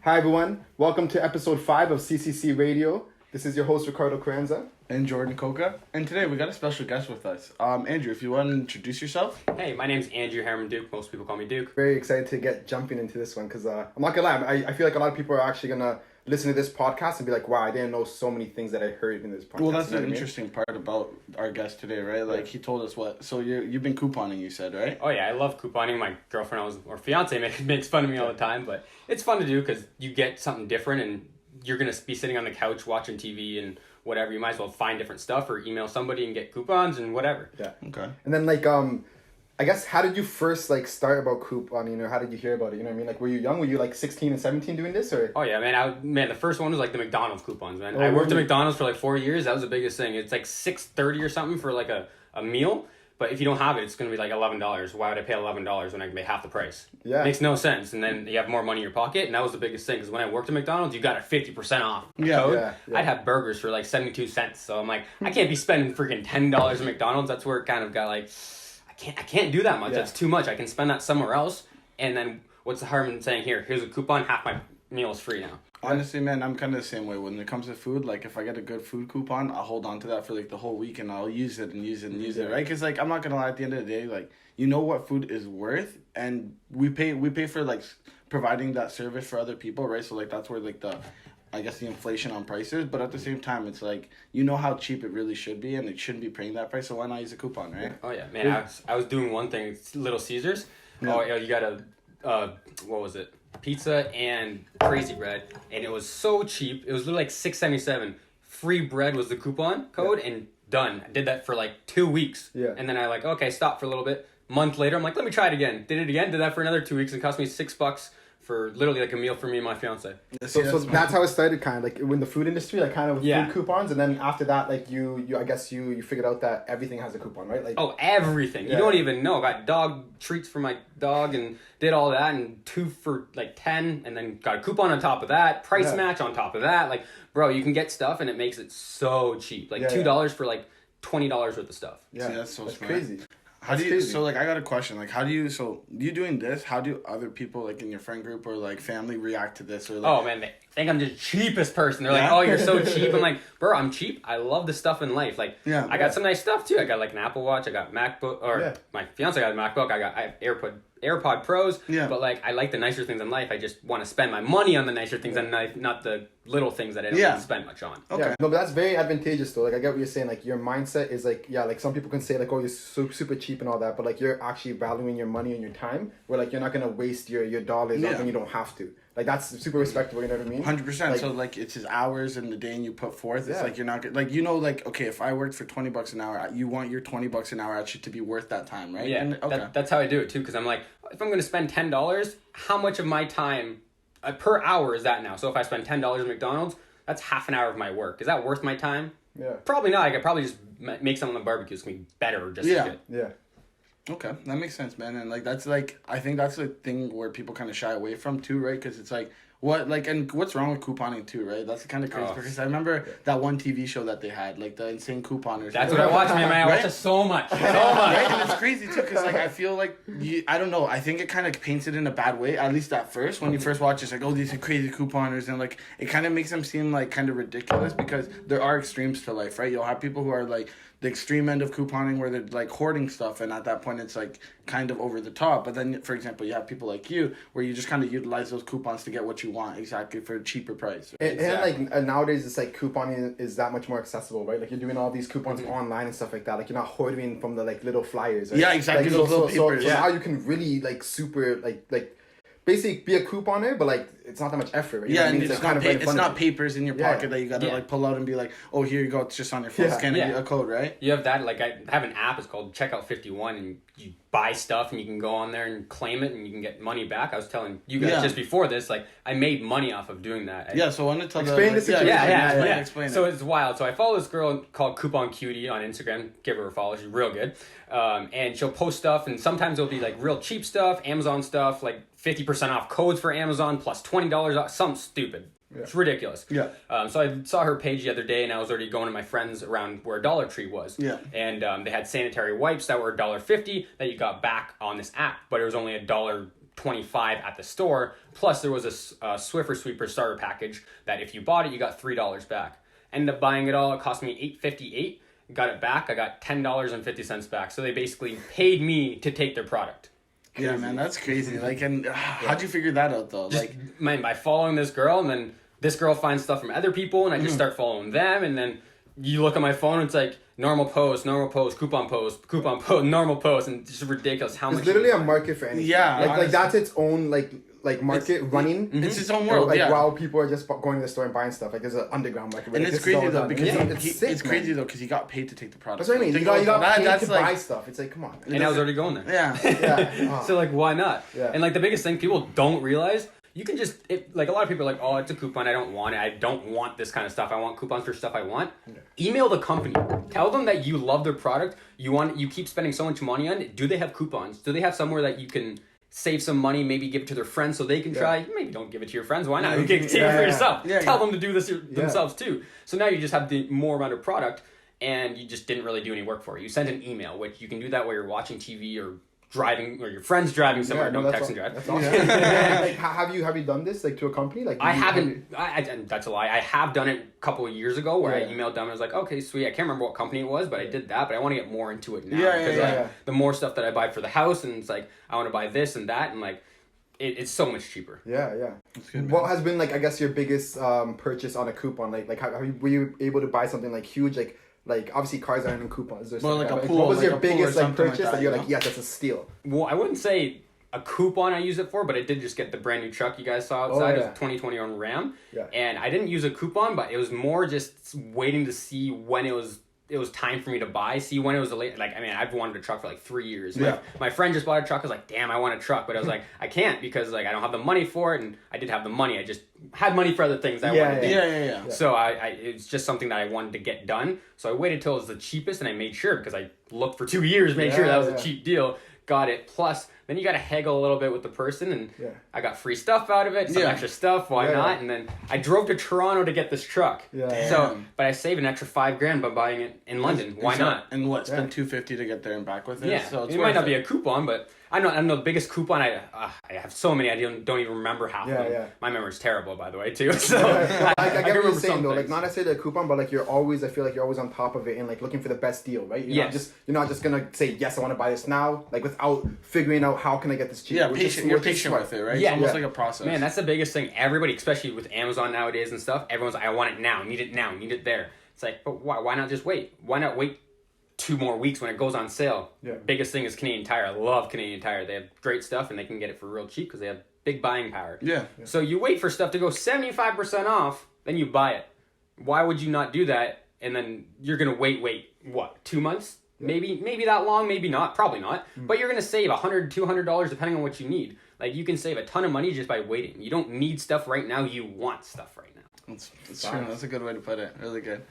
Hi everyone, welcome to episode 5 of CCC Radio. This is your host Ricardo Carranza. And Jordan Coca. And today we got a special guest with us. Andrew, if you want to introduce yourself. Hey, my name's Andrew Harriman-Duke. Most people call me Duke. Very excited to get jumping into this one because I'm not gonna lie, I feel like a lot of people are actually gonna listen to this podcast and be like, wow, I didn't know so many things that I heard in this podcast. Well, that's the interesting part about our guest today, right? Like, he told us what. So you've been couponing, you said, right? Oh, yeah, I love couponing. My girlfriend or fiance makes fun of me all the time, but it's fun to do because you get something different and you're going to be sitting on the couch watching TV and whatever. You might as well find different stuff or email somebody and get coupons and whatever. Yeah. Okay. And then, I guess, how did you first, start about couponing, or how did you hear about it? You know what I mean? Like, were you young? Were you, 16 and 17 doing this, or? Oh, yeah, man, the first one was, the McDonald's coupons, man. Oh, I worked really? at McDonald's for, 4 years. That was the biggest thing. It's, $6.30 or something for, a meal. But if you don't have it, it's going to be, $11. Why would I pay $11 when I can pay half the price? Yeah. It makes no sense. And then you have more money in your pocket, and that was the biggest thing. Because when I worked at McDonald's, you got a 50% off code. Yeah. I'd have burgers for, 72 cents. So I'm like, I can't be spending freaking $10 at McDonald's. That's where it kind of got, I can't do that much. Yeah. That's too much. I can spend that somewhere else. And then what's the Harriman saying here? Here's a coupon. Half my meal is free now. Honestly, man, I'm kind of the same way. When it comes to food, if I get a good food coupon, I'll hold on to that for, the whole week, and I'll use it and use it and use it, right? Because, I'm not going to lie, at the end of the day, you know what food is worth, and we pay for, providing that service for other people, right? So, that's where, I guess the inflation on prices, but at the same time, it's you know how cheap it really should be, and it shouldn't be paying that price, so why not use a coupon, right? Oh, yeah. Man, I was doing one thing, it's Little Caesars. Yeah. Oh, yeah, you got a, what was it? Pizza and crazy bread, and it was so cheap. It was literally $6.77. Free bread was the coupon code, and done. I did that for 2 weeks. Yeah. And then I okay, stop for a little bit. Month later, I'm like, let me try it again. Did it again, did that for another 2 weeks. It cost me $6 for literally a meal for me and my fiance. So that's how it started, kind of in the food industry, kind of with food coupons, and then after that, you I guess you figured out that everything has a coupon, right? Oh, everything. Yeah. You don't even know. I got dog treats for my dog and did all that, and 2 for 10, and then got a coupon on top of that, price match on top of that. Bro, you can get stuff and it makes it so cheap. $2 for $20 worth of stuff. Yeah, see, that's so smart. Crazy. How do you, crazy. So, I got a question. How do you, so you doing this, how do other people, in your friend group or, family react to this? Or, oh, man, they think I'm the cheapest person. They're like, oh, you're so cheap. I'm like, bro, I'm cheap. I love the stuff in life. I got some nice stuff, too. I got, an Apple Watch. I got MacBook, or my fiance got a MacBook. I have AirPod Pros. Yeah. But, I like the nicer things in life. I just want to spend my money on the nicer things in life, not the little things that I don't really spend much on. Okay. Yeah. No, but that's very advantageous, though. I get what you're saying. Your mindset is, some people can say, oh, you're super cheap and all that, but, you're actually valuing your money and your time, where, you're not going to waste your dollars when you don't have to. That's super respectable, you know what I mean? 100%. So, it's his hours in the day and you put forth. It's you're not, okay, if I worked for $20 an hour, you want your $20 an hour actually to be worth that time, right? Yeah, and, that's how I do it, too, because I'm like, if I'm going to spend $10, how much of my time per hour is that now? So if I spend $10 at McDonald's, that's half an hour of my work. Is that worth my time? Yeah. Probably not. I could probably just make something on the barbecue. It's going to be better or just as good. Yeah. Okay, that makes sense, man. And that's I think that's the thing where people kind of shy away from too, right? Because it's and what's wrong with couponing too, right? That's kind of crazy because I remember that one TV show that they had, the Insane Couponers. That's what I watch, man. I watch it so much. Right? And it's crazy too because I feel I don't know. I think it kind of paints it in a bad way. At least at first, when you first watch it, it's oh, these are crazy couponers, and it kind of makes them seem kind of ridiculous because there are extremes to life, right? You'll have people who are the extreme end of couponing where they're hoarding stuff, and at that point it's kind of over the top. But then, for example, you have people like you where you just kind of utilize those coupons to get what you want exactly for a cheaper price. Right? And nowadays it's couponing is that much more accessible, right? You're doing all these coupons online and stuff like that. You're not hoarding from the little flyers. Right? Yeah, exactly. Those little papers. So now you can really super basically be a couponer, but it's not that much effort. Right? Yeah, and it's it's not papers in your pocket that you gotta pull out and be oh, here you go, it's just on your phone, scan a code, right? You have that, I have an app, it's called Checkout 51, and you buy stuff and you can go on there and claim it and you can get money back. I was telling you guys just before this, I made money off of doing that. So I want to tell explain this. Explain so it's wild. So I follow this girl called Coupon Cutie on Instagram. Give her a follow. She's real good. And she'll post stuff, and sometimes it'll be real cheap stuff, Amazon stuff, 50% off codes for Amazon plus $20 off, something stupid. Yeah. It's ridiculous. Yeah. So I saw her page the other day, and I was already going to my friends around where Dollar Tree was. Yeah. And they had sanitary wipes that were $1.50 that you got back on this app, but it was only $1.20 $25 at the store. Plus there was a Swiffer Sweeper starter package that if you bought it, you got $3 back. Ended up buying it all. It cost me $8.58. Got it back. I got $10.50 back. So they basically paid me to take their product. Yeah, man, that's crazy. Like, and how'd you figure that out though? Just, like, man, by following this girl, and then this girl finds stuff from other people, and I just start following them, and then you look at my phone, and it's like normal post, coupon post, normal post, and it's just ridiculous how much. It's literally a market for anything. Yeah, like that's its own like market running. It's its own world. Like while people are just going to the store and buying stuff, like there's an underground market. And it's crazy though because it's crazy though because he got paid to take the product. That's what I mean. You got paid to buy stuff. It's like, come on. And I was already going there. Yeah. So like, why not? Yeah. And like the biggest thing people don't realize, you can just like a lot of people are like, oh, it's a coupon. I don't want it. I don't want this kind of stuff. I want coupons for stuff I want. Email the company. Tell them that you love their product. You keep spending so much money on it. Do they have coupons? Do they have somewhere that you can save some money, maybe give it to their friends so they can try? Maybe don't give it to your friends. Why not? You can take it for yourself. Tell them to do this themselves too. So now you just have the more amount of product and you just didn't really do any work for it. You sent an email, which you can do that while you're watching TV or driving, or your friend's driving somewhere. Don't text and drive. That's awesome. Like, have you done this like to a company? Like I haven't. That's a lie. I have done it a couple of years ago where I emailed them and I was like, okay, sweet. I can't remember what company it was, but I did that. But I want to get more into it now because the more stuff that I buy for the house, and it's like I want to buy this and that, and like it's so much cheaper. Yeah. That's good, what has been like, I guess, your biggest purchase on a coupon? Like were you able to buy something like huge, like obviously cars aren't in coupons. Well, like a pool. What was like your biggest like purchase like that you're like, yes, that's a steal? Well, I wouldn't say a coupon I use it for, but I did just get the brand new truck you guys saw outside. It was a 2021 Ram. Yeah. And I didn't use a coupon, but it was more just waiting to see when it was time for me to buy. See when it was I've wanted a truck for like 3 years. My friend just bought a truck. I was like, damn, I want a truck. But I was like, I can't because like I don't have the money for it. And I did have the money. I just had money for other things that I wanted to do. Yeah. So it's just something that I wanted to get done. So I waited till it was the cheapest and I made sure because I looked for 2 years, made sure that was a cheap deal. Got it. Plus, then you got to haggle a little bit with the person, and I got free stuff out of it, some extra stuff. Why not? And then I drove to Toronto to get this truck. So, but I saved an extra $5,000 by buying it in London. Why not? And what? Spend $250 to get there and back with it. Yeah. So it might not be a coupon, but I'm the biggest coupon. I have so many. I don't even remember half of them. My memory's terrible, by the way, too. So I get what you're saying though. Like not necessarily a coupon, but like I feel like you're always on top of it and like looking for the best deal, right? You're not just gonna say yes, I want to buy this now, like without figuring out how can I get this cheap. Yeah, you're patient with it, right? Yeah, it's almost like a process. Man, that's the biggest thing. Everybody, especially with Amazon nowadays and stuff, everyone's like, I want it now, need it now, need it there. It's like, but why? Why not just wait? Why not wait 2 more weeks when it goes on sale? Biggest thing is Canadian Tire. I love Canadian Tire. They have great stuff and they can get it for real cheap because they have big buying power. So you wait for stuff to go 75% off, then you buy it. Why would you not do that? And then you're gonna wait what, 2 months? Maybe that long, maybe not, probably not. But you're gonna save $100, $200 depending on what you need. Like you can save a ton of money just by waiting. You don't need stuff right now. You want stuff right now. That's true. That's a good way to put it. Really good.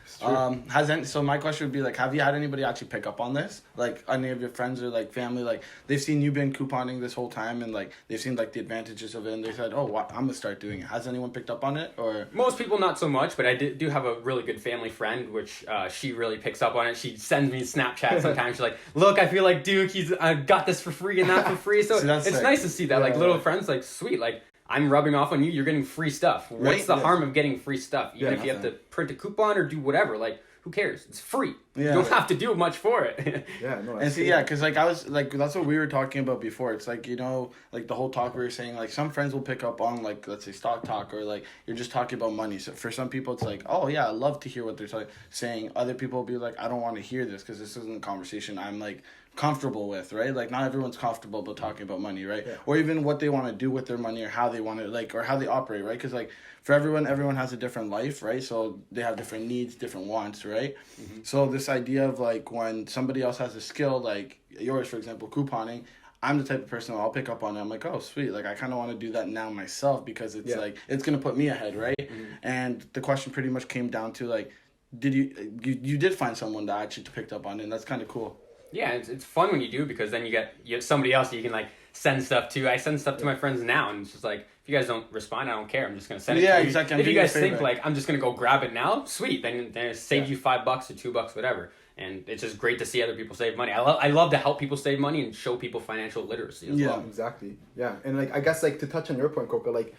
So my question would be like, have you had anybody actually pick up on this? Like any of your friends or like family, like they've seen you been couponing this whole time and like they've seen like the advantages of it and they said, oh, I'm gonna start doing it. Has anyone picked up on it? Or most people not so much, but I do have a really good family friend, which she really picks up on it. She sends me Snapchat sometimes. She's like, look, I feel like Duke. I got this for free and that for free. So it's nice to see that. Like little friends, like sweet, like. I'm rubbing off on you, you're getting free stuff. What's the harm of getting free stuff? Even if you have to print a coupon or do whatever, like, who cares? It's free. You don't have to do much for it. And see, because like I was like, that's what we were talking about before. It's like, you know, like the whole talk we were saying, like some friends will pick up on like, let's say stock talk or like you're just talking about money. So for some people, it's like, oh yeah, I love to hear what they're saying. Other people will be like, I don't want to hear this because this isn't a conversation I'm like comfortable with, right? Like not everyone's comfortable about talking about money, right? Or even what they want to do with their money or how they want to like, or how they operate, right? Because like for everyone has a different life, right? So they have different needs, different wants, right? So this idea of like when somebody else has a skill like yours, for example, couponing, I'm the type of person I'll pick up on it. I'm like, oh sweet, like I kind of want to do that now myself because it's like it's gonna put me ahead, right? And the question pretty much came down to like, did you did find someone that actually picked up on it, and that's kind of cool. Yeah, it's fun when you do, because then you have somebody else that you can like send stuff to. I send stuff to my friends now, and it's just like, if you guys don't respond, I don't care. I'm just gonna send it to you. Yeah, exactly. If you guys think like I'm just gonna go grab it now, sweet. Then it saves you $5 or $2, whatever. And it's just great to see other people save money. I love to help people save money and show people financial literacy as well. Exactly. Yeah, and like I guess like to touch on your point, Coco, like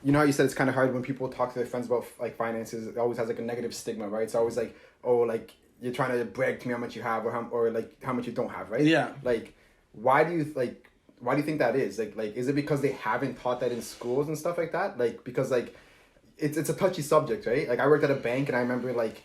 you know how you said it's kind of hard when people talk to their friends about like finances. It always has like a negative stigma, right? It's always like, oh, like you're trying to brag to me how much you have or like how much you don't have, right? Yeah. Like why do you think that is? Like is it because they haven't taught that in schools and stuff like that? Like because like it's a touchy subject, right? Like I worked at a bank and I remember like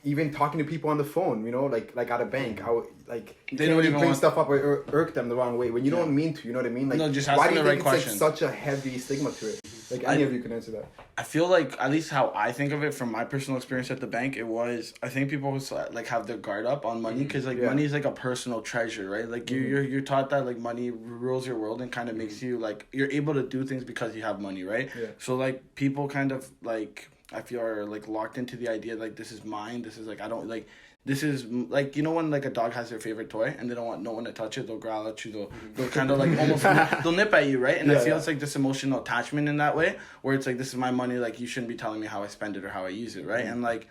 even talking to people on the phone, you know, like at a bank, I would, like you they can't don't really even bring want... stuff up or irk them the wrong way when you don't mean to, you know what I mean? Like no, just why do you the think right it's question. like such a heavy stigma to it? Like any of you can answer that. I feel like, at least how I think of it from my personal experience at the bank, it was, I think people was like have their guard up on money, because like money is like a personal treasure, right? Like you're taught that like money rules your world and kind of makes you like, you're able to do things because you have money, right? Yeah. So like people kind of like, I feel are like locked into the idea like this is mine, this is like I don't like, this is like, you know when like a dog has their favorite toy and they don't want no one to touch it, they'll growl at you, they'll kind of like almost they'll nip at you, right? And I feel it's like this emotional attachment in that way where it's like, this is my money, like you shouldn't be telling me how I spend it or how I use it, right? And like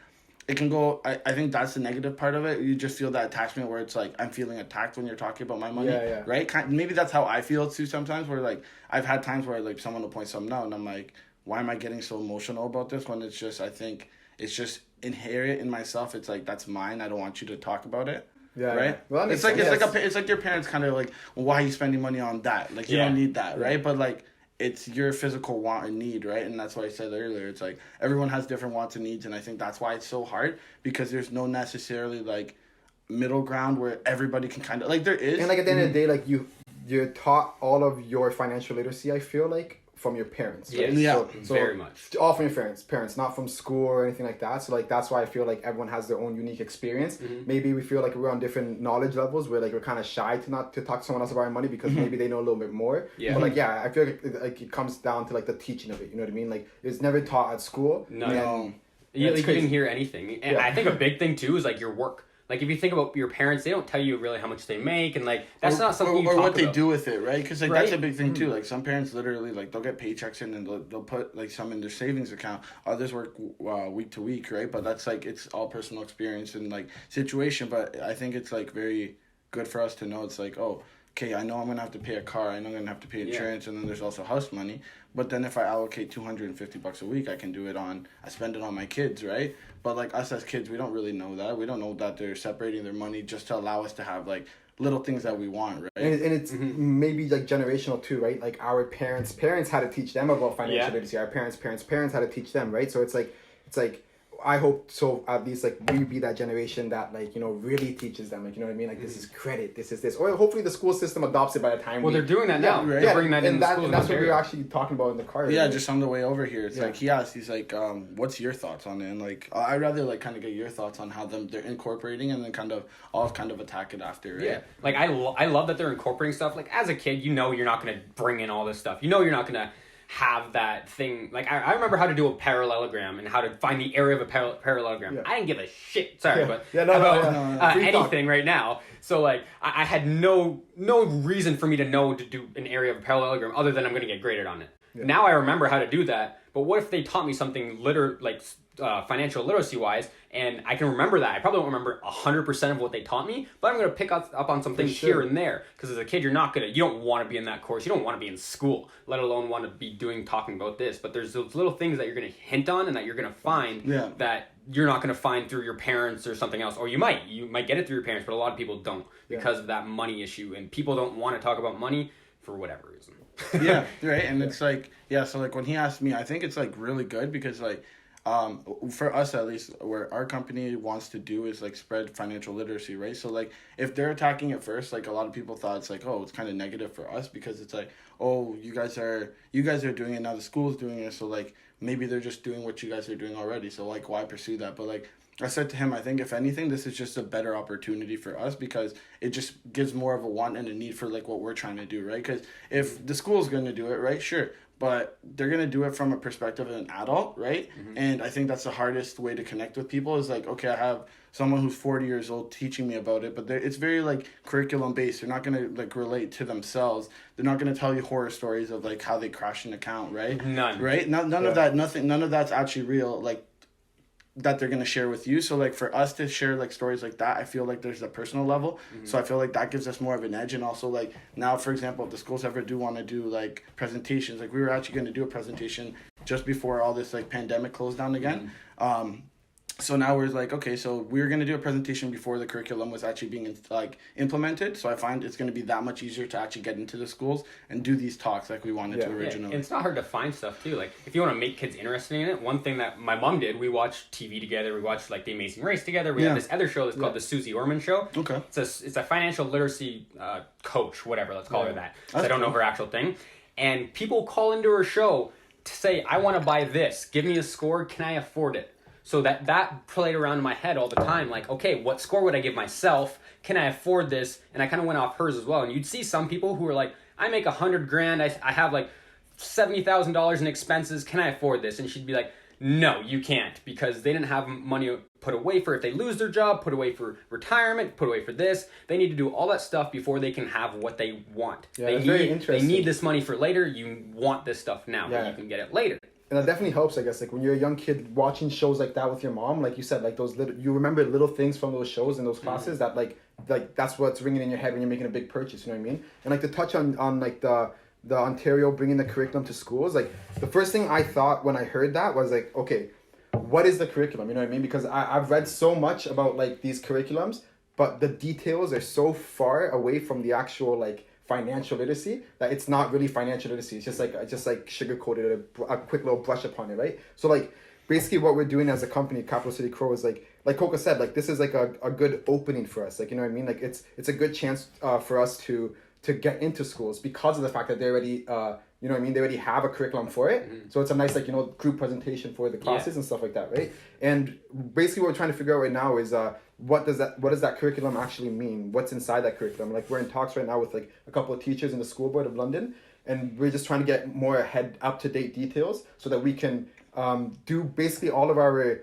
it can go, I think that's the negative part of it. You just feel that attachment where it's like I'm feeling attacked when you're talking about my money, right? Maybe that's how I feel too sometimes, where like I've had times where like someone will point something out and I'm like, why am I getting so emotional about this, when it's just, I think it's just inherent in myself. It's like, that's mine. I don't want you to talk about it. Yeah. Right. Yeah. Well, it's like it's like your parents kind of like, well, why are you spending money on that? Like you don't need that, right? But like it's your physical want and need, right? And that's why I said earlier, it's like everyone has different wants and needs, and I think that's why it's so hard, because there's no necessarily like middle ground where everybody can kind of like, there is. And like at the end of the day, like you're taught all of your financial literacy, I feel like, from your parents. Right? Yeah, so very much. All from your parents, not from school or anything like that. So like that's why I feel like everyone has their own unique experience. Maybe we feel like we're on different knowledge levels where like we're kind of shy to talk to someone else about our money because maybe they know a little bit more. Yeah. But like I feel like it comes down to like the teaching of it. You know what I mean? Like it's never taught at school. No. You didn't hear anything. And I think a big thing too is like your work. Like, if you think about your parents, they don't tell you really how much they make, and, like, that's not something you talk about. Or what they do with it, right? Because, like, that's a big thing, too. Like, some parents literally, like, they'll get paychecks in and they'll put, like, some in their savings account. Others work week to week, right? But that's, like, it's all personal experience and, like, situation. But I think it's, like, very good for us to know. It's like, oh, okay, I know I'm going to have to pay a car. I know I'm going to have to pay insurance. And then there's also house money. But then if I allocate $250 a week, I can do it I spend it on my kids, right? But like us as kids, we don't really know that. We don't know that they're separating their money just to allow us to have like little things that we want, right? And it's maybe like generational too, right? Like our parents had to teach them about financial literacy. Our parents had to teach them, right? So it's like I hope so at least like we be that generation that like, you know, really teaches them, like, you know what I mean? Like this is credit, this is this. Or hopefully the school system adopts it by the time they're doing that now. Right? They're bringing that in the schools. And that's what we were actually talking about in the car. Yeah, right? Just on the way over here. It's like he's like, what's your thoughts on it? And like I'd rather like kind of get your thoughts on how they're incorporating and then I'll attack it after, right? Yeah. Like I love that they're incorporating stuff. Like as a kid, you know you're not gonna bring in all this stuff. You know you're not gonna have that thing. Like I remember how to do a parallelogram and how to find the area of a parallelogram. Yeah. I didn't give a shit, about anything right now. So like I had no reason for me to know to do an area of a parallelogram other than I'm going to get graded on it. Yeah. Now I remember how to do that. But what if they taught me something financial literacy wise, and I can remember that. I probably won't remember 100% of what they taught me, but I'm going to pick up on some things here and there. Because as a kid, you don't want to be in that course. You don't want to be in school, let alone want to be talking about this. But there's those little things that you're going to hint on and that you're going to find that you're not going to find through your parents or something else. Or you might get it through your parents, but a lot of people don't because of that money issue. And people don't want to talk about money for whatever reason. Yeah, right. And it's like, so like when he asked me, I think it's like really good because like, for us at least, where our company wants to do is like spread financial literacy, right? So like if they're attacking it first, like a lot of people thought it's like, oh, it's kind of negative for us because it's like, oh, you guys are doing it now, the school's doing it, so like maybe they're just doing what you guys are doing already, so like why pursue that? But like I said to him, I think if anything, this is just a better opportunity for us because it just gives more of a want and a need for like what we're trying to do, right? Because if the school's going to do it, right, sure, but they're going to do it from a perspective of an adult, right? And I think that's the hardest way to connect with people is like, okay, I have someone who's 40 years old teaching me about it, but it's very like curriculum based. They're not going to like relate to themselves. They're not going to tell you horror stories of like how they crashed an account, right? None. Right? None of that, none of that's actually real. Like, that they're going to share with you. So like for us to share like stories like that, I feel like there's a personal level. So I feel like that gives us more of an edge. And also like now, for example, if the schools ever do want to do like presentations, like we were actually going to do a presentation just before all this like pandemic closed down again. So now we're like, okay, so we're going to do a presentation before the curriculum was actually being like implemented. So I find it's going to be that much easier to actually get into the schools and do these talks like we wanted to originally. Yeah, it's not hard to find stuff too. Like if you want to make kids interested in it, one thing that my mom did, we watched TV together. We watched like The Amazing Race together. We have this other show that's called The Susie Orman Show. Okay. It's a financial literacy coach, whatever, let's call her that. So I don't know her actual thing. And people call into her show to say, I want to buy this. Give me a score. Can I afford it? So that played around in my head all the time. Like, okay, what score would I give myself? Can I afford this? And I kind of went off hers as well. And you'd see some people who are like, I make $100,000. I have like $70,000 in expenses. Can I afford this? And she'd be like, no, you can't, because they didn't have money put away for if they lose their job, put away for retirement, put away for this. They need to do all that stuff before they can have what they want. Yeah, they need this money for later. You want this stuff now, but you can get it later. And that definitely helps, I guess. Like when you're a young kid watching shows like that with your mom, like you said, like those little, you remember little things from those shows and those classes that like that's what's ringing in your head when you're making a big purchase. You know what I mean? And like to touch on like the Ontario bringing the curriculum to schools, like the first thing I thought when I heard that was like, okay, what is the curriculum? You know what I mean? Because I've read so much about like these curriculums, but the details are so far away from the actual like financial literacy that it's not really financial literacy. It's just like sugar coated, a quick little brush upon it, right? So like basically what we're doing as a company, Capital City Crow, is like Coca said, like this is like a good opening for us. Like, you know what I mean? Like it's a good chance for us to get into schools because of the fact that they already you know what I mean, they already have a curriculum for it. So it's a nice, like, you know, group presentation for the classes and stuff like that, right? And basically what we're trying to figure out right now is what does that curriculum actually mean? What's inside that curriculum? Like we're in talks right now with like a couple of teachers in the school board of London, and we're just trying to get more up-to-date details so that we can do basically all of our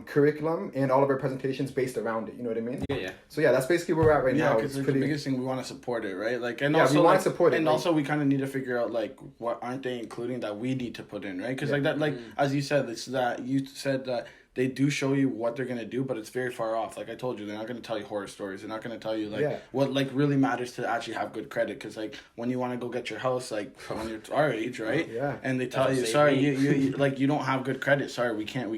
curriculum and all of our presentations based around it. You know what I mean? Yeah. So yeah, that's basically where we're at right now. Yeah, because the biggest thing, we want to support it, right? Like, and yeah, also we want like, to support it. And like, also we kind of need to figure out like what aren't they including that we need to put in, right? Because like that, like as you said, it's that you said that they do show you what they're gonna do, but it's very far off. Like I told you, they're not gonna tell you horror stories. They're not gonna tell you like what like really matters to actually have good credit. Because like when you want to go get your house, like when you're our age, right? Yeah. And they tell you, sorry, you like you don't have good credit. Sorry, we can't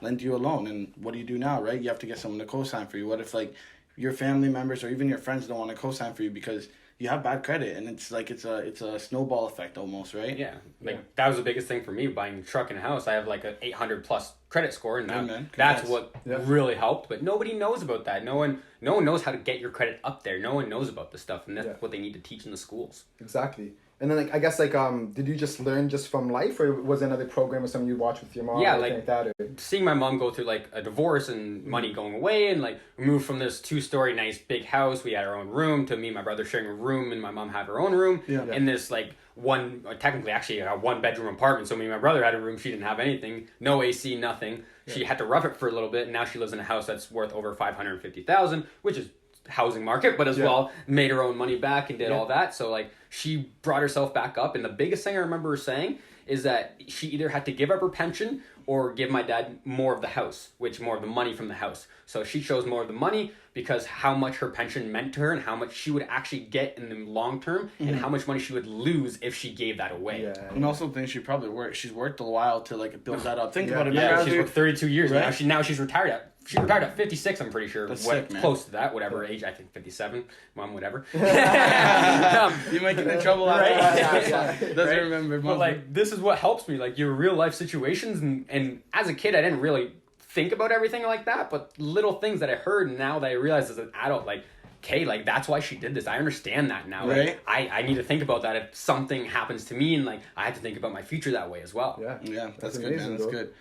lend you a loan. And what do? Now, right? You have to get someone to co-sign for you. What if like your family members or even your friends don't want to co-sign for you because you have bad credit, and it's like it's a snowball effect almost, right? Yeah, like that was the biggest thing for me buying a truck and a house. I have like an 800 plus credit score, and that's what really helped. But nobody knows about that. No one knows how to get your credit up there. No one knows about this stuff, and that's what they need to teach in the schools. Exactly. And then like I guess like did you just learn just from life, or was there another program or something you watched with your mom? Yeah, or like that. Or... seeing my mom go through like a divorce and money going away, and like we moved from this 2-story nice big house, we had our own room, to me and my brother sharing a room, and my mom had her own room in this like one bedroom apartment. So me and my brother had a room, she didn't have anything, no AC, nothing. She had to rough it for a little bit, and now she lives in a house that's worth over $550,000, which is housing market, but as well made her own money back and did all that. So like she brought herself back up, and the biggest thing I remember her saying is that she either had to give up her pension or give my dad more of the house, more of the money from the house. So she chose more of the money because how much her pension meant to her and how much she would actually get in the long term and how much money she would lose if she gave that away. Yeah. And also think she's worked a while to like build that up. Think about it. Yeah, she's worked 32 years now. She's retired at. She retired at 56, I'm pretty sure. That's sick, man. Close to that, whatever age. I think 57. Mom, whatever. You might get in trouble out of that. Doesn't remember. But like, this is what helps me. Like your real life situations, and as a kid, I didn't really think about everything like that. But little things that I heard, and now that I realize as an adult, like, okay, like that's why she did this. I understand that now. Right. Like, I need to think about that if something happens to me, and like I have to think about my future that way as well. Yeah, that's good, man. That's good.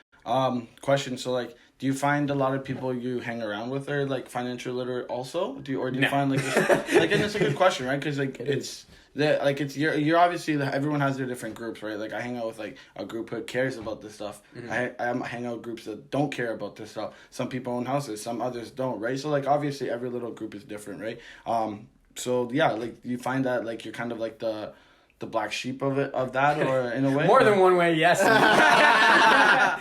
Question. So like, do you find a lot of people you hang around with are like financial literate also? Do you find like like, and it's a good question, right? Because like you're obviously, everyone has their different groups, right? Like I hang out with like a group that cares about this stuff. I hang out with groups that don't care about this stuff. Some people own houses, some others don't, right? So like obviously every little group is different, right? So yeah, like you find that like you're kind of like the black sheep of that, or in a way? More than one way, yes. I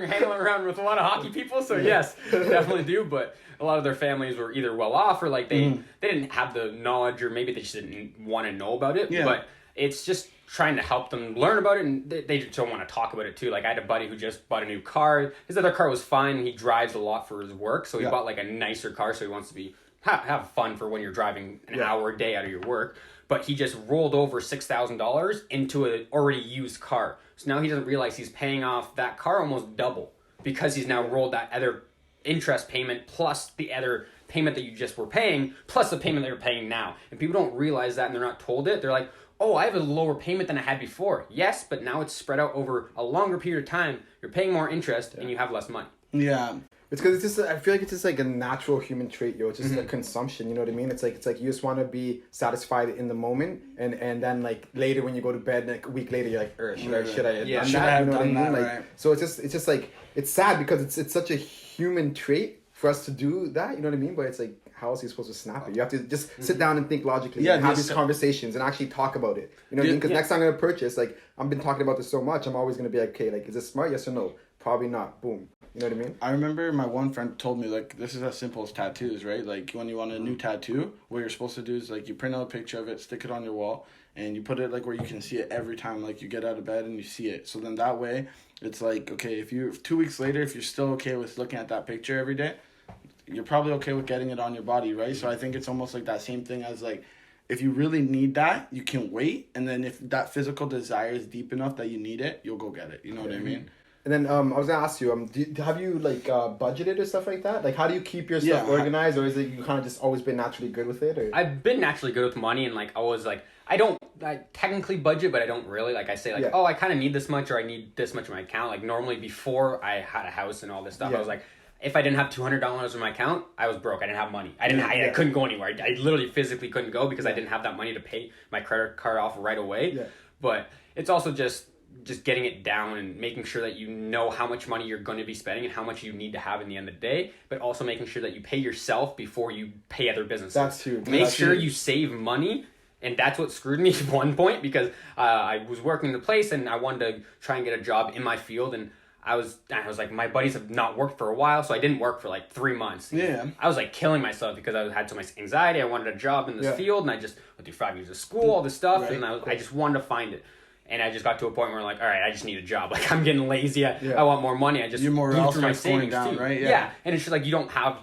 hang around with a lot of hockey people, so yes, definitely do. But a lot of their families were either well off, or like they didn't have the knowledge, or maybe they just didn't want to know about it. Yeah. But it's just trying to help them learn about it, and they just don't want to talk about it too. Like I had a buddy who just bought a new car. His other car was fine, and he drives a lot for his work, so he bought like a nicer car, so he wants to have fun for when you're driving an hour a day out of your work. But he just rolled over $6,000 into an already used car. So now he doesn't realize he's paying off that car almost double, because he's now rolled that other interest payment plus the other payment that you just were paying plus the payment that you're paying now. And people don't realize that, and they're not told it. They're like, oh, I have a lower payment than I had before. Yes, but now it's spread out over a longer period of time. You're paying more interest and you have less money. Yeah. It's because it's just, I feel like it's just like a natural human trait, yo. It's just like consumption, you know what I mean? It's like you just want to be satisfied in the moment, and then like later when you go to bed, like a week later, you're like, should I have done that? Like, right. So it's just like, it's sad because it's such a human trait for us to do that, you know what I mean? But it's like, how else are you supposed to snap it? You have to just sit down and think logically, and have these conversations and actually talk about it. You know what I mean? Because next time I'm gonna purchase, like I've been talking about this so much, I'm always gonna be like, okay, like is this smart? Yes or no? Probably not. Boom. You know what I mean? I remember my one friend told me, like, this is as simple as tattoos, right? Like, when you want a new tattoo, what you're supposed to do is, like, you print out a picture of it, stick it on your wall, and you put it, like, where you can see it every time, like, you get out of bed and you see it. So then that way, it's like, okay, if 2 weeks later, if you're still okay with looking at that picture every day, you're probably okay with getting it on your body, right? So I think it's almost like that same thing as, like, if you really need that, you can wait, and then if that physical desire is deep enough that you need it, you'll go get it. You know what I mean? And then I was gonna ask you, have you like budgeted or stuff like that? Like, how do you keep your stuff organized, or is it you kind of just always been naturally good with it? Or? I've been naturally good with money, and like I was like, I technically budget, but I don't really. Like I say like, oh, I kind of need this much, or I need this much in my account. Like normally before I had a house and all this stuff, I was like, if I didn't have $200 in my account, I was broke. I didn't have money. I couldn't go anywhere. I literally physically couldn't go because I didn't have that money to pay my credit card off right away. Yeah. But it's also just getting it down and making sure that you know how much money you're going to be spending and how much you need to have in the end of the day, but also making sure that you pay yourself before you pay other businesses. That's true. Make sure you save money. And that's what screwed me at one point, because I was working the place and I wanted to try and get a job in my field, and I was like, my buddies have not worked for a while, so I didn't work for like 3 months. Yeah. I was like killing myself because I had so much anxiety. I wanted a job in this field, and I just went through 5 years of school, all this stuff, and I just wanted to find it. And I just got to a point where I'm like, all right, I just need a job. Like, I'm getting lazy. I want more money. I just you're more else through my savings down, too. Right? Yeah. And it's just like you don't have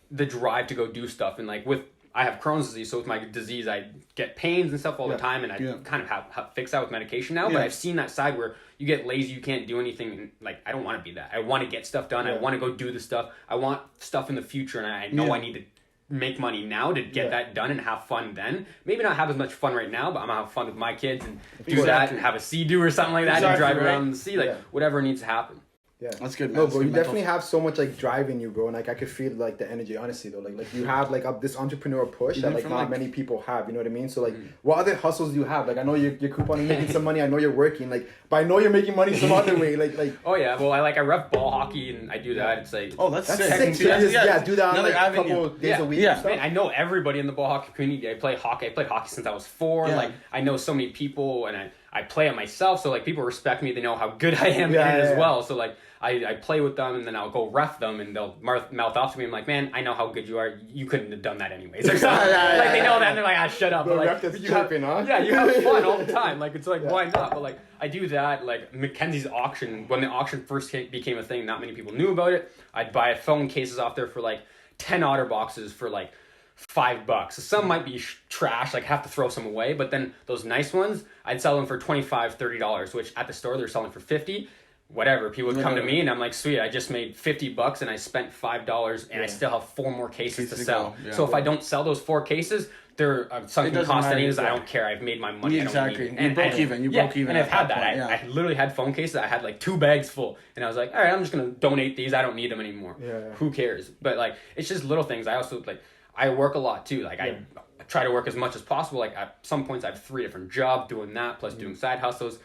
the drive to go do stuff. And like I have Crohn's disease, so with my disease, I get pains and stuff all the time, and I kind of have fixed that with medication now. But I've seen that side where you get lazy, you can't do anything. And like, I don't want to be that. I want to get stuff done. I want to go do the stuff. I want stuff in the future, and I know I need to make money now to get that done and have fun then. Maybe not have as much fun right now, but I'm gonna have fun with my kids and do that and have a sea-doo or something like that and drive around the sea, like whatever needs to happen. Yeah, that's good, man. No, bro, you definitely have so much like drive in you, bro, and like I could feel like the energy, honestly, though. Like you have like this entrepreneur push that like not many people have. You know what I mean? So like, what other hustles do you have? Like I know you're couponing, making some money. I know you're working, like, but I know you're making money some other way. Like. Oh yeah, well I ref ball hockey and I do that. It's like that's sick. Do that on, like a couple days a week. Yeah, man, I know everybody in the ball hockey community. I played hockey since I was 4. Like I know so many people, and I play it myself. So like people respect me. They know how good I am in it as well. So like. I play with them, and then I'll go ref them, and they'll mouth off to me. I'm like, man, I know how good you are. You couldn't have done that anyways. Like they know that, and they're like, shut up. But like, you have fun all the time. Like it's like, why not? But like, I do that. Like Mackenzie's auction, when the auction first became a thing, not many people knew about it. I'd buy phone cases off there for like 10 otter boxes for like $5. So some might be trash, like have to throw some away. But then those nice ones, I'd sell them for $25, $30, which at the store they're selling for $50. Whatever, people would come to me and I'm like, sweet, I just made $50 and I spent $5 and I still have 4 more cases to sell. So if I don't sell those 4 cases, they're sunken doesn't cost matter, anyways. yeah. I don't care. I've made my money. Yeah, I don't exactly. need it. You broke even. You broke even And I've at had that that. point, yeah. I literally had phone cases. I had like 2 bags full, and I was like, all right, I'm just gonna donate these. I don't need them anymore. Yeah. Who cares? But like, it's just little things. I also like, I work a lot too. Like I try to work as much as possible. Like at some points, I have 3 different jobs doing that, plus doing side hustles.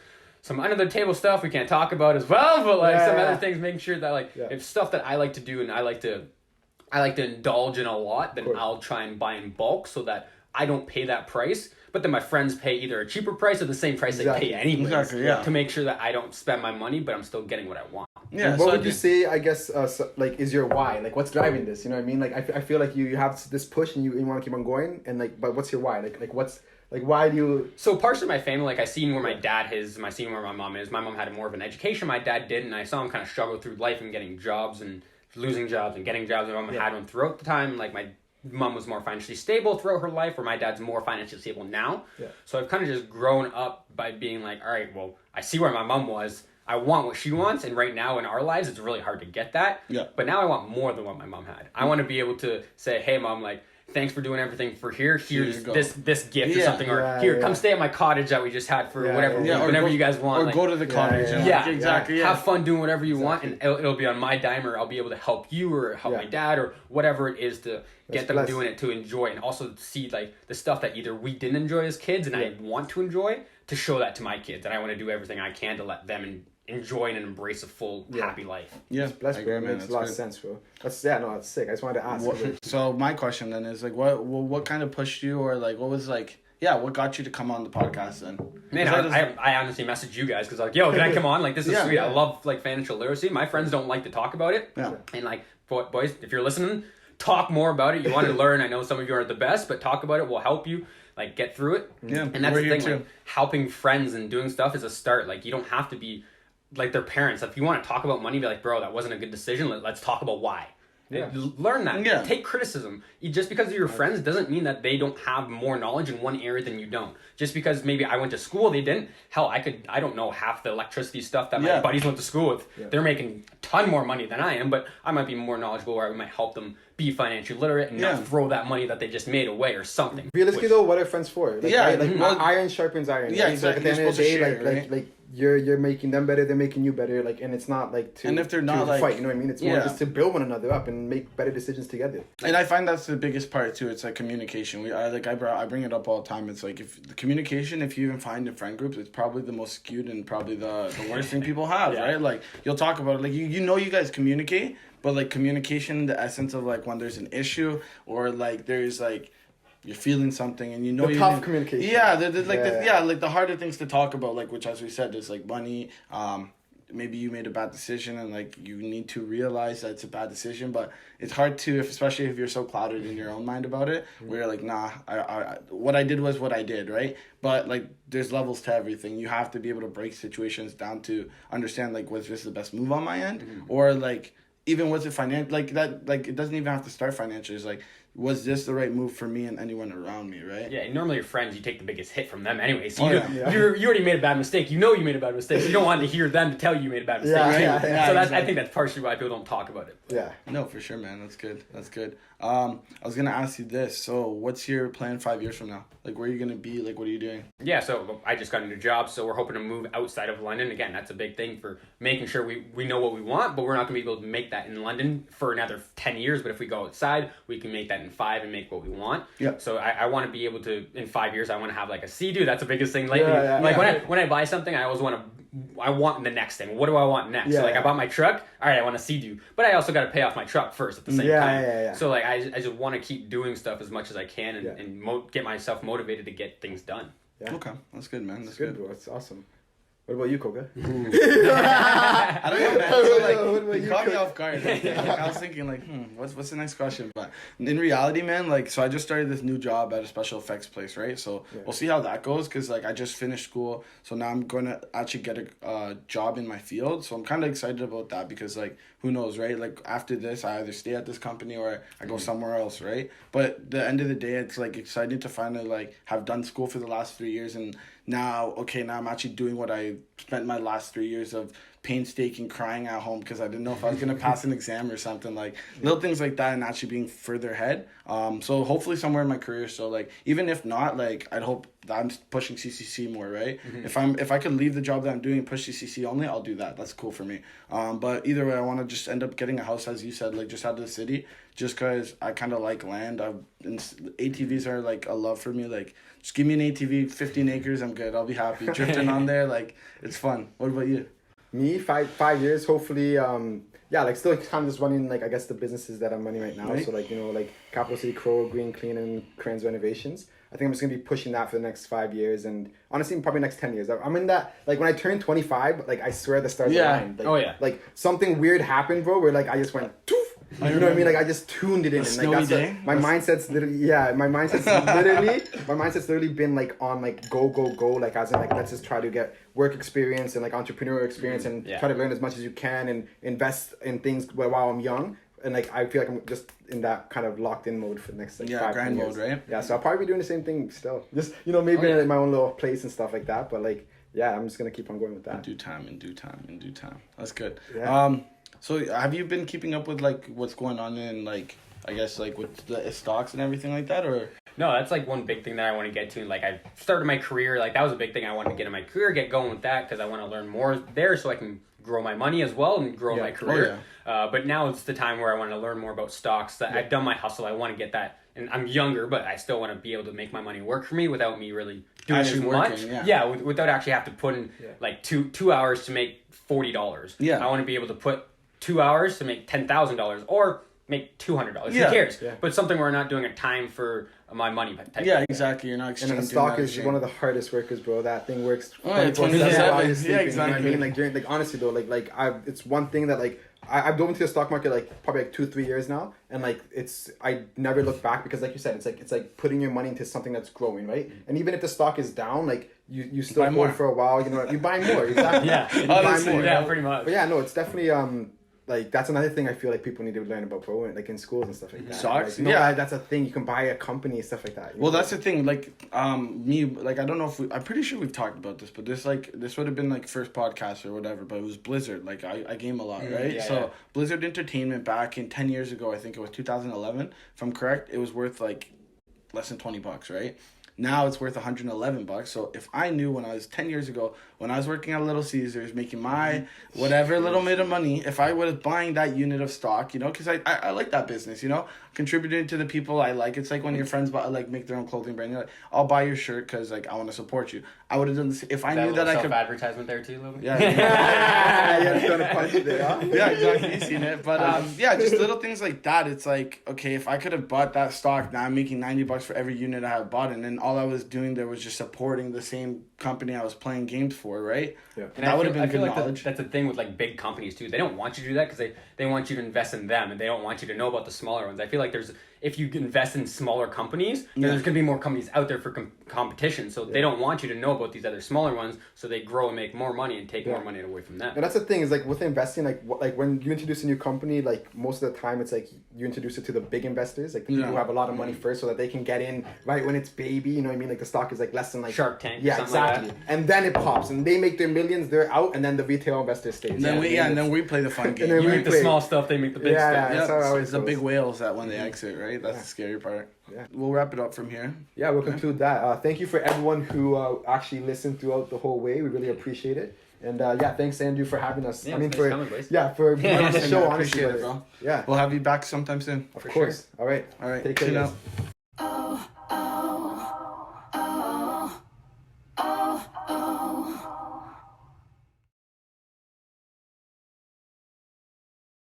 Some under the table stuff we can't talk about as well, but like some other things, making sure that like if stuff that I like to do and I like to indulge in a lot, then I'll try and buy in bulk so that I don't pay that price. But then my friends pay either a cheaper price or the same price they pay anyways to make sure that I don't spend my money, but I'm still getting what I want. Yeah. And what would you say, I guess, like, is your why? Like, what's driving this? You know what I mean? Like, I feel like you have this push and you want to keep on going. And, like, but what's your why? Like what's... Like, why do you... So, partially my family, like, I seen where my dad is, I seen where my mom is. My mom had more of an education, my dad didn't, and I saw him kind of struggle through life and getting jobs and losing jobs and getting jobs. My mom had one throughout the time. Like, my mom was more financially stable throughout her life, where my dad's more financially stable now. Yeah. So, I've kind of just grown up by being like, all right, well, I see where my mom was. I want what she wants, and right now in our lives, it's really hard to get that. Yeah. But now I want more than what my mom had. I want to be able to say, hey, mom, like, thanks for doing everything for here. Here's this gift or something, or here, come stay at my cottage that we just had for whenever you guys want. Or like, go to the cottage. Exactly. Have fun doing whatever you want, and it'll be on my dime, or I'll be able to help you or help my dad or whatever it is to get them doing it to enjoy, and also see like the stuff that either we didn't enjoy as kids and I want to enjoy, to show that to my kids, and I want to do everything I can to let them enjoy and embrace a full happy life. Yeah, that's great, man. Makes a lot of sense, bro. That's sick. I just wanted to ask. So my question then is like, what kind of pushed you, or like what was like, what got you to come on the podcast then? Man, I honestly messaged you guys because like, yo, can I come on? Like, this is sweet. I love like financial literacy. My friends don't like to talk about it. Yeah. And like, boys, if you're listening, talk more about it. You want to learn. I know some of you aren't the best, but talk about it. We'll help you like get through it. Yeah. And that's the thing. Like, helping friends and doing stuff is a start. Like, you don't have to be like their parents. If you want to talk about money, be like, bro, that wasn't a good decision. Let's talk about why. Yeah. Learn that. Yeah. Take criticism. Just because they're your friends doesn't mean that they don't have more knowledge in one area than you don't. Just because maybe I went to school, they didn't. Hell, I don't know half the electricity stuff that my buddies went to school with. Yeah. They're making a ton more money than I am, but I might be more knowledgeable, or I might help them be financially literate and not throw that money that they just made away or something. Realistically though, what are friends for? Like, iron sharpens iron. Yeah, exactly. Like, at the end of the day, like you're making them better, they're making you better, like, and it's not like to, and if they're not like, fight, you know what I mean? It's more just to build one another up and make better decisions together. And I find that's the biggest part too. It's like communication. I bring it up all the time. It's like, if the communication, if you even find in friend groups, it's probably the most skewed and probably the worst thing people have, right? Like, you'll talk about it, like you guys communicate, but like communication, the essence of like when there's an issue, or like there's like you're feeling something and the tough communication. Yeah, like the harder things to talk about, like, which as we said is like money. Maybe you made a bad decision and like you need to realize that it's a bad decision, but it's hard to, especially if you're so clouded in your own mind about it, where you're like, nah, I what I did was what I did, right? But like there's levels to everything. You have to be able to break situations down to understand like, was this the best move on my end, or like even was it financial, like that, like it doesn't even have to start financially. It's like, was this the right move for me and anyone around me, right? Yeah, normally your friends, you take the biggest hit from them anyway. So you already made a bad mistake. You know you made a bad mistake. So you don't want to hear them to tell you made a bad mistake. So that's, I think that's partially why people don't talk about it. Yeah. No, for sure, man. That's good. I was going to ask you this. So what's your plan 5 years from now? Like, where are you going to be? Like, what are you doing? Yeah, so I just got a new job, so we're hoping to move outside of London. Again, that's a big thing for making sure we know what we want, but we're not going to be able to make that in London for another 10 years. But if we go outside, we can make that in 5 and make what we want. Yeah. So I want to be able to, in 5 years, I want to have like a Sea-Doo. That's the biggest thing lately. When I buy something, I always I want the next thing. What do I want next? I bought my truck. All right, I want a Sea-Doo. But I also got to pay off my truck first at the same time. So like I just want to keep doing stuff as much as I can and get myself motivated to get things done. Yeah. Okay, that's good, man. That's good, bro. That's awesome. What about you, Koga? I don't know, man. So, like, you caught me off guard. Like, I was thinking, like, what's the next question? But in reality, man, like, so I just started this new job at a special effects place, right? So we'll see how that goes, because, like, I just finished school, so now I'm going to actually get a job in my field. So I'm kind of excited about that, because, like, who knows, right? Like, after this, I either stay at this company or I go somewhere else, right? But at the end of the day, it's, like, exciting to finally, like, have done school for the last 3 years, and now I'm actually doing what I spent my last 3 years of painstaking crying at home because I didn't know if I was gonna pass an exam or something, like little things like that, and actually being further ahead. So hopefully somewhere in my career. So like even if not, like I'd hope that I'm pushing CCC more, right? If I could leave the job that I'm doing and push CCC only, I'll do that. That's cool for me. But either way, I want to just end up getting a house, as you said, like just out of the city, just because I kind of like land. ATVs are like a love for me. Like just give me an ATV, 15 acres, I'm good. I'll be happy drifting on there. Like it's fun. What about you? Me, 5 years, hopefully. Like still kind of just running, like, I guess the businesses that I'm running right now. Right. So like, like Capital City Crow, Green Clean, and Cranes Renovations. I think I'm just gonna be pushing that for the next 5 years, and honestly, probably next 10 years. I'm in that, like, when I turned 25, like, I swear the stars aligned. Like, Like something weird happened, bro, where like I just went, toof. You know what I mean? Like I just tuned it in. And like that's my mindset's literally my mindset's literally been like on like go, like as in like let's just try to get work experience and like entrepreneurial experience and try to learn as much as you can and invest in things while I'm young. And like I feel like I'm just in that kind of locked in mode for the next like 5 years. Mode, right? Yeah, so I'll probably be doing the same thing still. Just maybe in my own little place and stuff like that. But like I'm just gonna keep on going with that. In due time. That's good. Yeah. So have you been keeping up with like what's going on in like I guess like with the stocks and everything like that, or? No, that's like one big thing that I want to get to. Like I started my career, like that was a big thing I wanted to get in my career, get going with that because I want to learn more there so I can grow my money as well and grow my career. But now it's the time where I want to learn more about stocks. I've done my hustle. I want to get that. And I'm younger, but I still want to be able to make my money work for me without me really doing as much. Without actually have to put in like two hours to make $40. I want to be able to put 2 hours to make $10,000 or make $200. Who cares? But something where I'm not doing a time for my money type thing. Exactly. You're not exchanging. And the stock is one of the hardest workers, bro. That thing works 24/7 while you're sleeping. Yeah, exactly. You know what I mean? Like during, like honestly though, it's one thing that like I've dove into the stock market like probably like 2-3 years now, and like I never look back because like you said, it's like putting your money into something that's growing, right? And even if the stock is down, like you still hold for a while, you buy more, exactly. You buy more, pretty much. But it's definitely like that's another thing I feel like people need to learn about, bro, like in schools and stuff like that. Stocks, like, that's a thing. You can buy a company and stuff like that. Well, that's the thing. Like, me, like, I don't know if I'm pretty sure we've talked about this, but this would have been like first podcast or whatever. But it was Blizzard. Like, I game a lot, right? Blizzard Entertainment back in 10 years ago, I think it was 2011. If I'm correct, it was worth like less than $20, right? Now it's worth $111. So if I knew when I was 10 years ago, when I was working at Little Caesars, making my whatever little bit of money, if I was buying that unit of stock, because I like that business, contributing to the people I like. It's like when your friends make their own clothing brand. You're like, I'll buy your shirt because like I want to support you. I would have done this if I knew that I could. Advertisement there too, Louis. Yeah, gonna punch it there, huh? Yeah, exactly. You've seen it, but just little things like that. It's like, okay, if I could have bought that stock, now I'm making $90 for every unit I have bought, and then all I was doing there was just supporting the same company I was playing games for, right? Yeah, and that would have been good knowledge. That's the thing with like big companies too. They don't want you to do that because they want you to invest in them, and they don't want you to know about the smaller ones. I feel like if you invest in smaller companies, then there's going to be more companies out there for competition. So they don't want you to know about these other smaller ones, so they grow and make more money and take more money away from them. And that's the thing is like with investing, like when you introduce a new company, like most of the time it's like you introduce it to the big investors, like the people who have a lot of money first, so that they can get in right when it's baby. You know what I mean? Like the stock is like less than like Shark Tank. Yeah, exactly. Like and then it pops, and they make their millions. They're out, and then the retail investor stays. And then and then we play the fun game. You make the small stuff, they make the big stuff. Yeah, it's the big whales that when they exit, right? That's the scary part. Yeah. We'll wrap it up from here. Yeah, we'll conclude that. Thank you for everyone who actually listened throughout the whole way. We really appreciate it. And thanks Andrew for having us. Yeah, for being on the show. Honestly, appreciate it, bro. Yeah, we'll have you back sometime soon. Of course. Sure. All right. Take care, guys.